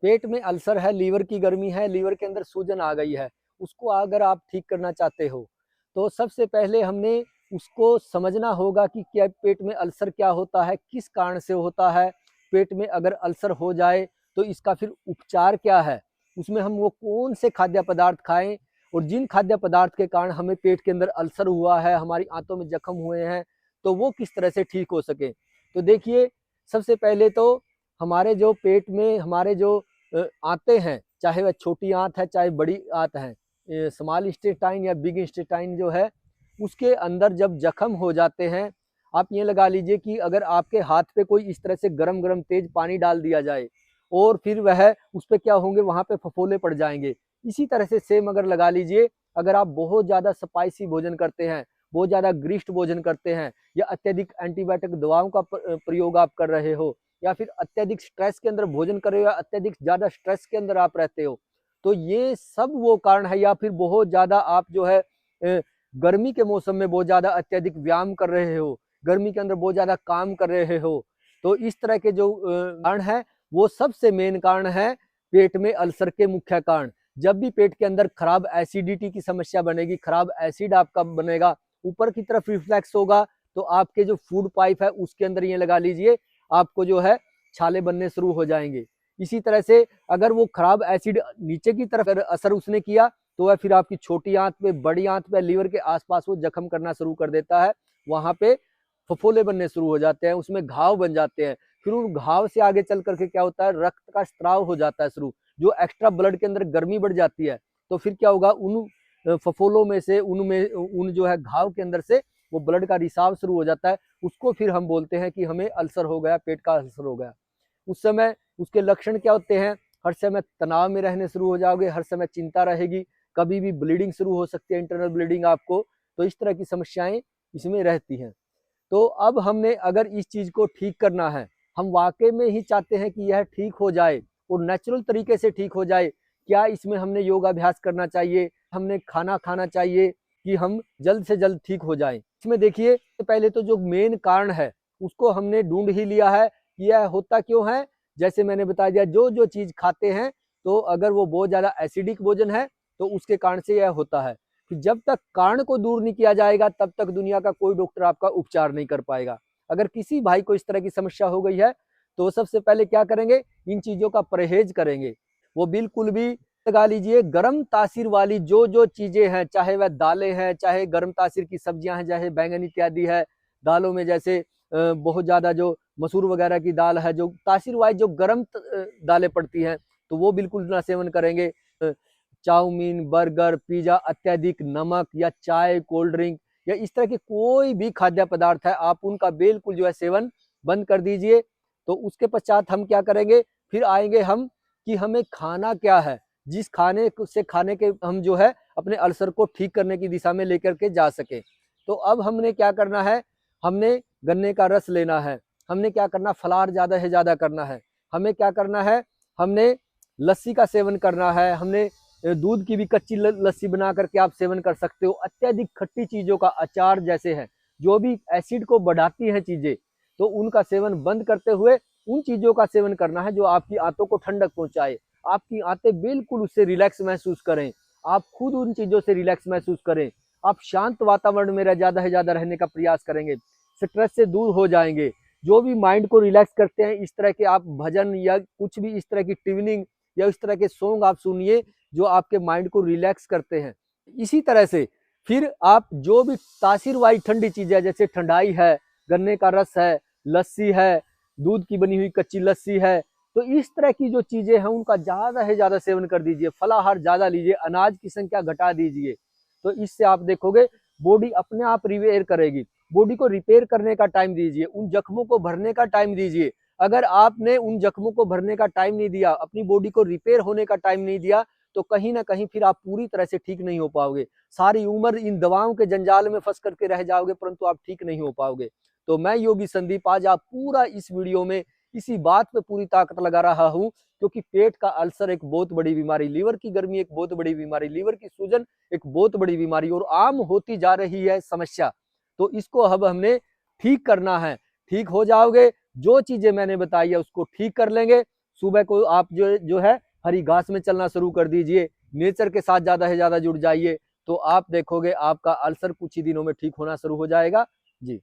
पेट में अल्सर है, लीवर की गर्मी है, लीवर के अंदर सूजन आ गई है, उसको अगर आप ठीक करना चाहते हो तो सबसे पहले हमने उसको समझना होगा कि क्या पेट में अल्सर क्या होता है, किस कारण से होता है। पेट में अगर अल्सर हो जाए तो इसका फिर उपचार क्या है, उसमें हम वो कौन से खाद्य पदार्थ खाएं, और जिन खाद्य पदार्थ के कारण हमें पेट के अंदर अल्सर हुआ है, हमारी आंतों में जख्म हुए हैं, तो वो किस तरह से ठीक हो सके। तो देखिए, सबसे पहले तो हमारे जो पेट में हमारे जो आंतें हैं, चाहे वह छोटी आंत है चाहे बड़ी आंत है, स्मॉल इंटेस्टाइन या बिग इंटेस्टाइन जो है, उसके अंदर जब जख्म हो जाते हैं, आप ये लगा लीजिए कि अगर आपके हाथ पे कोई इस तरह से गरम गरम तेज पानी डाल दिया जाए और फिर वह उस पर क्या होंगे, वहां पे फफोले पड़ जाएंगे। इसी तरह से सेम अगर लगा लीजिए, अगर आप बहुत ज्यादा स्पाइसी भोजन करते हैं, बहुत ज्यादा ग्रिस्ट भोजन करते हैं, या अत्यधिक एंटीबायोटिक दवाओं का प्रयोग आप कर रहे हो, या फिर अत्यधिक स्ट्रेस के अंदर भोजन कर रहे हो, या अत्यधिक ज्यादा स्ट्रेस के अंदर आप रहते हो, तो ये सब वो कारण है। या फिर बहुत ज्यादा आप जो है गर्मी के मौसम में बहुत ज्यादा अत्यधिक व्यायाम कर रहे हो, गर्मी के अंदर बहुत ज्यादा काम कर रहे हो, तो इस तरह के जो कारण है, वो सबसे मेन कारण है पेट में अल्सर के मुख्य कारण। जब भी पेट के अंदर खराब एसिडिटी की समस्या बनेगी, खराब एसिड आपका बनेगा, ऊपर की तरफ रिफ्लेक्स होगा, तो आपके जो फूड पाइप है उसके अंदर ये लगा लीजिए आपको जो है छाले बनने शुरू हो जाएंगे। इसी तरह से अगर वो खराब एसिड नीचे की तरफ असर उसने किया, तो वह फिर आपकी छोटी आंत पे, बड़ी आंत पे, लीवर के आसपास वो जख्म करना शुरू कर देता है, वहां पे फफोले बनने शुरू हो जाते हैं, उसमें घाव बन जाते हैं। फिर उन घाव से आगे चल करके क्या होता है, रक्त का स्त्राव हो जाता है शुरू, जो एक्स्ट्रा ब्लड के अंदर गर्मी बढ़ जाती है, तो फिर क्या होगा, उन फफोलों में से, उनमें उन जो है घाव के अंदर से वो ब्लड का रिसाव शुरू हो जाता है। उसको फिर हम बोलते हैं कि हमें अल्सर हो गया, पेट का अल्सर हो गया। उस समय उसके लक्षण क्या होते हैं, हर समय तनाव में रहने शुरू हो जाओगे, हर समय चिंता रहेगी, कभी भी ब्लीडिंग शुरू हो सकती है, इंटरनल ब्लीडिंग आपको, तो इस तरह की समस्याएं इसमें रहती हैं। तो अब हमने अगर इस चीज को ठीक करना है, हम वाकई में ही चाहते हैं कि यह ठीक हो जाए और नेचुरल तरीके से ठीक हो जाए, क्या इसमें हमने योगाभ्यास करना चाहिए, हमने खाना खाना चाहिए कि हम जल्द से जल्द ठीक हो जाएं। इसमें देखिए, पहले तो जो मेन कारण है उसको हमने ढूंढ ही लिया है कि यह होता क्यों है। जैसे मैंने बता दिया, जो जो चीज खाते हैं, तो अगर वो बहुत ज्यादा एसिडिक भोजन है तो उसके कारण से यह होता है। कि जब तक कारण को दूर नहीं किया जाएगा, तब तक दुनिया का कोई डॉक्टर आपका उपचार नहीं कर पाएगा। अगर किसी भाई को इस तरह की समस्या हो गई है, तो सबसे पहले क्या करेंगे, इन चीजों का परहेज करेंगे। वो बिल्कुल भी लगा लीजिए, गर्म तासीर वाली जो जो चीजें हैं, चाहे वह दालें हैं, चाहे गर्म तासीर की सब्जियां हैं, चाहे बैंगन इत्यादि है, दालों में जैसे बहुत ज्यादा जो मसूर वगैरह की दाल है, जो तासीर वाइज जो गर्म दालें पड़ती हैं, तो वो बिल्कुल ना सेवन करेंगे। चाउमीन, बर्गर, पिज्जा, अत्यधिक नमक या चाय, कोल्ड ड्रिंक या इस तरह के कोई भी खाद्य पदार्थ है, आप उनका बिल्कुल जो है सेवन बंद कर दीजिए। तो उसके पश्चात हम क्या करेंगे, फिर आएंगे हम कि हमें खाना क्या है, जिस खाने से खाने के हम जो है अपने अल्सर को ठीक करने की दिशा में लेकर के जा सके। तो अब हमने क्या करना है, हमने गन्ने का रस लेना है, हमने क्या करना, फलाहार ज्यादा से ज्यादा करना है, हमें क्या करना है, हमने लस्सी का सेवन करना है, हमने दूध की भी कच्ची लस्सी बना करके आप सेवन कर सकते हो। अत्यधिक खट्टी चीजों का, अचार जैसे है, जो भी एसिड को बढ़ाती हैं चीजें, तो उनका सेवन बंद करते हुए उन चीजों का सेवन करना है जो आपकी आंतों को ठंडक पहुंचाए, आपकी आंतें बिल्कुल उससे रिलैक्स महसूस करें, आप खुद उन चीजों से रिलैक्स महसूस करें, आप शांत वातावरण में ज्यादा से ज्यादा रहने का प्रयास करेंगे, स्ट्रेस से दूर हो जाएंगे। जो भी माइंड को रिलैक्स करते हैं, इस तरह के आप भजन या कुछ भी इस तरह की ट्यूनिंग या इस तरह के सॉन्ग आप सुनिए जो आपके माइंड को रिलैक्स करते हैं। इसी तरह से फिर आप जो भी तासीर वाली ठंडी चीजें, जैसे ठंडाई है, गन्ने का रस है, लस्सी है, दूध की बनी हुई कच्ची लस्सी है, तो इस तरह की जो चीजें हैं उनका ज्यादा से ज्यादा सेवन कर दीजिए, फलाहार ज्यादा लीजिए, अनाज की संख्या घटा दीजिए। तो इससे आप देखोगे बॉडी अपने आप रिपेयर करेगी। बॉडी को रिपेयर करने का टाइम दीजिए, उन जख्मों को भरने का टाइम दीजिए। अगर आपने उन जख्मों को भरने का टाइम नहीं दिया, अपनी बॉडी को रिपेयर होने का टाइम नहीं दिया, तो कहीं ना कहीं फिर आप पूरी तरह से ठीक नहीं हो पाओगे। सारी उम्र इन दवाओं के जंजाल में फंस करके रह जाओगे, परंतु आप ठीक नहीं हो पाओगे। तो मैं योगी संदीप आज आप पूरा इस वीडियो में इसी बात पे पूरी ताकत लगा रहा हूं, क्योंकि पेट का अल्सर एक बहुत बड़ी बीमारी, लीवर की गर्मी एक बहुत बड़ी बीमारी, लीवर की सूजन एक बहुत बड़ी बीमारी और आम होती जा रही है समस्या। तो इसको अब हमने ठीक करना है। ठीक हो जाओगे, जो चीजें मैंने बताई है उसको ठीक कर लेंगे, सुबह को आप जो है हरी घास में चलना शुरू कर दीजिए, नेचर के साथ ज़्यादा से ज़्यादा जुड़ जाइए, तो आप देखोगे आपका अल्सर कुछ ही दिनों में ठीक होना शुरू हो जाएगा। जी।